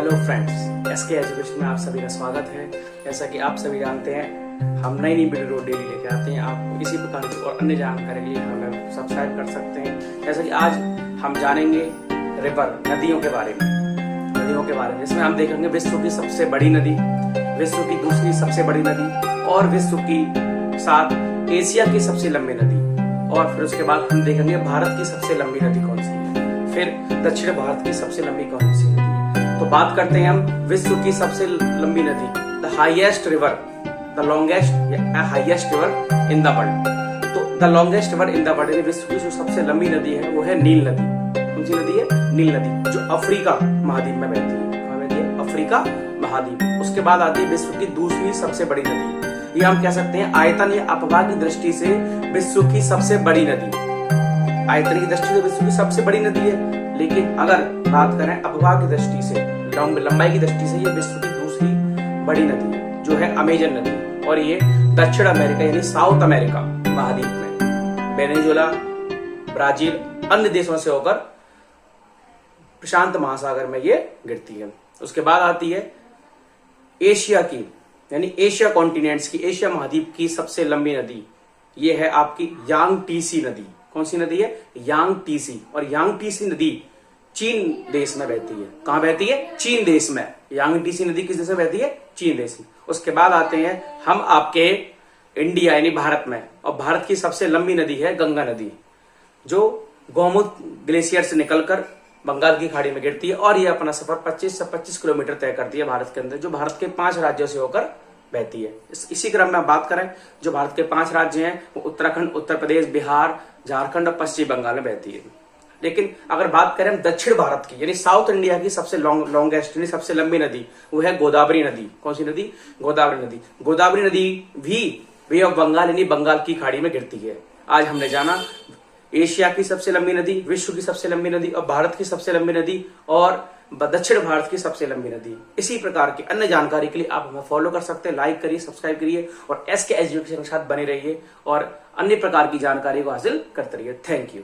Hello friends, SK education में आप सभी का स्वागत है। जैसा कि आप सभी जानते हैं, हम नई वीडियो डेली लेके आते हैं। आप इसी प्रकार की और अन्य जानकारी के लिए हमें सब्सक्राइब कर सकते हैं। जैसा कि आज हम जानेंगे रिवर, नदियों के बारे में, जिसमें हम देखेंगे विश्व की सबसे बड़ी नदी, विश्व की दूसरी सबसे बड़ी नदी और विश्व की साथ एशिया की सबसे लंबी नदी। और फिर उसके बाद हम देखेंगे भारत की सबसे लंबी नदी कौन सी है, फिर दक्षिण भारत की सबसे लंबी कौन सी नदी है। तो बात करते हैं हम विश्व की सबसे लंबी नदी, the highest river, the longest highest river in the world. तो the longest river in the world, विश्व की जो सबसे लंबी नदी है वो है नील नदी। कौन सी नदी है? नील नदी, जो अफ्रीका महाद्वीप में बहती है। कहाँ बहती है? अफ्रीका महाद्वीप। उसके बाद आती है विश्व की दूसरी सबसे बड़ी नदी, ये हम कह सकते हैं आयतन या अपवाह की दृष्टि से विश्व की सबसे बड़ी नदी। आयतन की दृष्टि से विश्व की सबसे बड़ी नदी है, लेकिन अगर बात करें अपवाह की दृष्टि से, लंबाई की दृष्टि से, ये विश्व की दूसरी बड़ी नदी है, जो है अमेजन नदी। और ये दक्षिण अमेरिका यानी साउथ अमेरिका महाद्वीप में, वेनेजुएला, ब्राजील, अन्य देशों से होकर प्रशांत महासागर में ये गिरती है। उसके बाद आती है एशिया की, यानी एशिया कॉन्टिनेंट्स की, एशिया महाद्वीप की सबसे लंबी नदी, ये है आपकी यांगटीसी नदी। कौन सी नदी है? यांगटीसी। और यांगटीसी नदी चीन देश में बहती है। कहां बहती है? चीन देश में। यांगटीसी नदी किस देश में बहती है? चीन देश में। उसके बाद आते हैं हम आपके इंडिया यानी भारत में, और भारत की सबसे लंबी नदी है गंगा नदी, जो गोमुख ग्लेशियर से निकलकर बंगाल की खाड़ी में गिरती है। और ये अपना सफर 25 से 25 किलोमीटर तय करती है भारत के अंदर, जो भारत के 5 राज्यों से होकर बहती है। इसी क्रम में बात करें, जो भारत के 5 राज्य हैं वो उत्तराखंड, उत्तर प्रदेश, बिहार, झारखंड और पश्चिम बंगाल में बहती है। लेकिन अगर बात करें दक्षिण भारत की, यानी साउथ इंडिया की सबसे लॉन्गेस्ट यानी सबसे लंबी नदी, वो है गोदावरी नदी। कौन सी नदी? गोदावरी नदी। गोदावरी नदी भी वे ऑफ बंगाल यानी बंगाल की खाड़ी में गिरती है। आज हमने जाना एशिया की सबसे लंबी नदी, विश्व की सबसे लंबी नदी और भारत की सबसे लंबी नदी और दक्षिण भारत की सबसे लंबी नदी। इसी प्रकार की अन्य जानकारी के लिए आप हमें फॉलो कर सकते हैं। लाइक करिए, सब्सक्राइब करिए और एसके एजुकेशन के साथ बने रहिए और अन्य प्रकार की जानकारी को हासिल करते रहिए। Thank you.